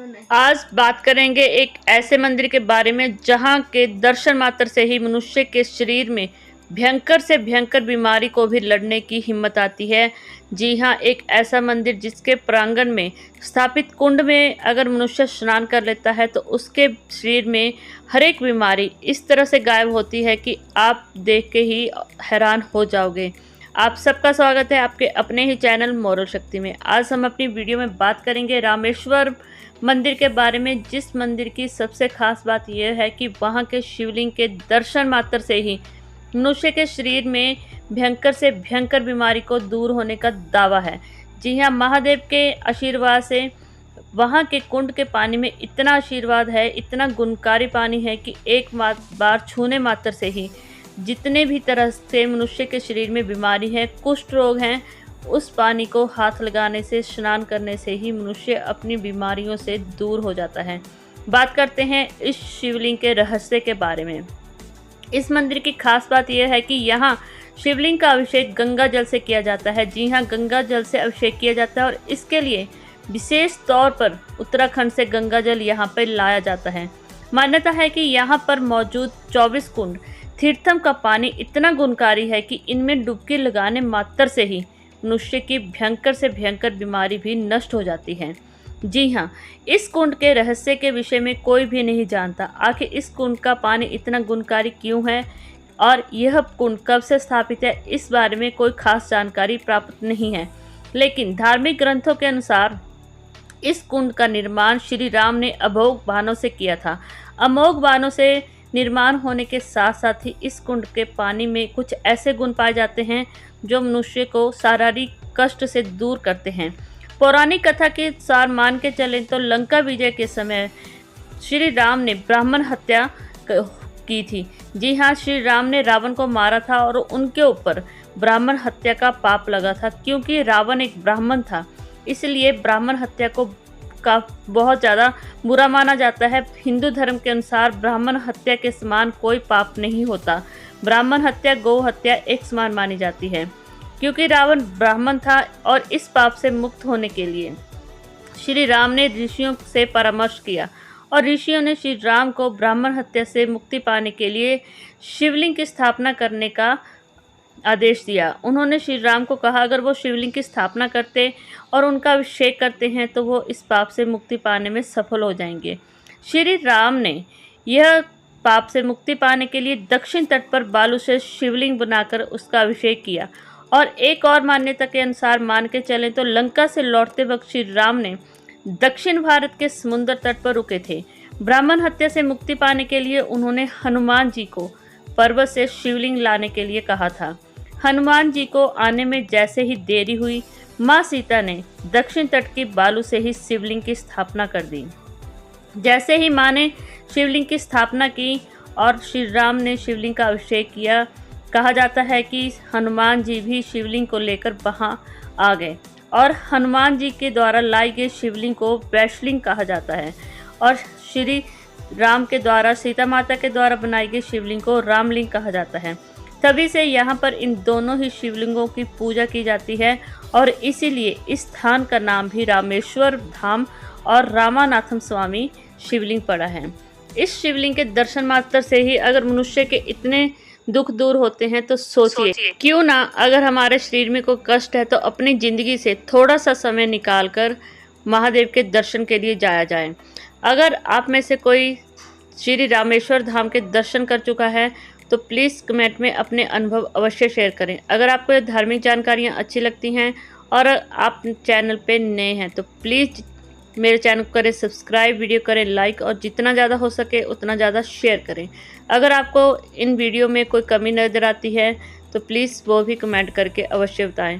आज बात करेंगे एक ऐसे मंदिर के बारे में जहां के दर्शन मात्र से ही मनुष्य के शरीर में भयंकर से भयंकर बीमारी को भी लड़ने की हिम्मत आती है। जी हां, एक ऐसा मंदिर जिसके प्रांगण में स्थापित कुंड में अगर मनुष्य स्नान कर लेता है तो उसके शरीर में हर एक बीमारी इस तरह से गायब होती है कि आप देख के ही हैरान हो जाओगे। आप सबका स्वागत है आपके अपने ही चैनल मोरल शक्ति में। आज हम अपनी वीडियो में बात करेंगे रामेश्वर मंदिर के बारे में, जिस मंदिर की सबसे खास बात यह है कि वहां के शिवलिंग के दर्शन मात्र से ही मनुष्य के शरीर में भयंकर से भयंकर बीमारी को दूर होने का दावा है। जी हाँ, महादेव के आशीर्वाद से वहाँ के कुंड के पानी में इतना आशीर्वाद है, इतना गुणकारी पानी है कि एक बार छूने मात्र से ही जितने भी तरह से मनुष्य के शरीर में बीमारी है, कुष्ठ रोग हैं, उस पानी को हाथ लगाने से, स्नान करने से ही मनुष्य अपनी बीमारियों से दूर हो जाता है। बात करते हैं इस शिवलिंग के रहस्य के बारे में। इस मंदिर की खास बात यह है कि यहाँ शिवलिंग का अभिषेक गंगा जल से किया जाता है। जी हाँ, गंगा जल से अभिषेक किया जाता है और इसके लिए विशेष तौर पर उत्तराखंड से गंगा जल यहाँ पर लाया जाता है। मान्यता है कि यहाँ पर मौजूद 24 कुंड तीर्थम का पानी इतना गुणकारी है कि इनमें डुबकी लगाने मात्र से ही मनुष्य की भयंकर से भयंकर बीमारी भी नष्ट हो जाती है। जी हाँ, इस कुंड के रहस्य के विषय में कोई भी नहीं जानता। आखिर इस कुंड का पानी इतना गुणकारी क्यों है और यह कुंड कब से स्थापित है, इस बारे में कोई खास जानकारी प्राप्त नहीं है। लेकिन धार्मिक ग्रंथों के अनुसार इस कुंड का निर्माण श्री राम ने अमोघ बाणों से किया था। अमोघ बाणों से निर्माण होने के साथ साथ ही इस कुंड के पानी में कुछ ऐसे गुण पाए जाते हैं जो मनुष्य को शारीरिक कष्ट से दूर करते हैं। पौराणिक कथा के अनुसार मान के चलें तो लंका विजय के समय श्री राम ने ब्राह्मण हत्या की थी। जी हाँ, श्री राम ने रावण को मारा था और उनके ऊपर ब्राह्मण हत्या का पाप लगा था। क्योंकि रावण एक ब्राह्मण था, इसलिए ब्राह्मण हत्या को का बहुत ज़्यादा बुरा माना जाता है। हिंदू धर्म के अनुसार ब्राह्मण हत्या के समान कोई पाप नहीं होता। ब्राह्मण हत्या गौ हत्या एक समान मानी जाती है। क्योंकि रावण ब्राह्मण था और इस पाप से मुक्त होने के लिए श्री राम ने ऋषियों से परामर्श किया और ऋषियों ने श्री राम को ब्राह्मण हत्या से मुक्ति पाने के लिए शिवलिंग की स्थापना करने का आदेश दिया। उन्होंने श्री राम को कहा अगर वो शिवलिंग की स्थापना करते और उनका अभिषेक करते हैं तो वो इस पाप से मुक्ति पाने में सफल हो जाएंगे। श्री राम ने यह पाप से मुक्ति पाने के लिए दक्षिण तट पर बालू से शिवलिंग बनाकर उसका अभिषेक किया। और एक और मान्यता के अनुसार मान के चलें तो लंका से लौटते वक्त श्री राम ने दक्षिण भारत के समुद्र तट पर रुके थे। ब्राह्मण हत्या से मुक्ति पाने के लिए उन्होंने हनुमान जी को पर्वत से शिवलिंग लाने के लिए कहा था। हनुमान जी को आने में जैसे ही देरी हुई, माँ सीता ने दक्षिण तट की बालू से ही शिवलिंग की स्थापना कर दी। जैसे ही माँ ने शिवलिंग की स्थापना की और श्री राम ने शिवलिंग का अभिषेक किया, कहा जाता है कि हनुमान जी भी शिवलिंग को लेकर वहाँ आ गए और हनुमान जी के द्वारा लाई गई शिवलिंग को वैष्णलिंग कहा जाता है और श्री राम के द्वारा सीता माता के द्वारा बनाई गई शिवलिंग को रामलिंग कहा जाता है। तभी से यहाँ पर इन दोनों ही शिवलिंगों की पूजा की जाती है और इसीलिए इस स्थान का नाम भी रामेश्वर धाम और रामानाथम स्वामी शिवलिंग पड़ा है। इस शिवलिंग के दर्शन मात्र से ही अगर मनुष्य के इतने दुख दूर होते हैं तो सोचिए क्यों ना अगर हमारे शरीर में कोई कष्ट है तो अपनी ज़िंदगी से थोड़ा सा समय निकालकर महादेव के दर्शन के लिए जाया जाए। अगर आप में से कोई श्री रामेश्वर धाम के दर्शन कर चुका है तो प्लीज़ कमेंट में अपने अनुभव अवश्य शेयर करें। अगर आपको ये धार्मिक जानकारियाँ अच्छी लगती हैं और आप चैनल पे नए हैं तो प्लीज़ मेरे चैनल को करें सब्सक्राइब, वीडियो करें लाइक और जितना ज़्यादा हो सके उतना ज़्यादा शेयर करें। अगर आपको इन वीडियो में कोई कमी नज़र आती है तो प्लीज़ वो भी कमेंट करके अवश्य बताएं।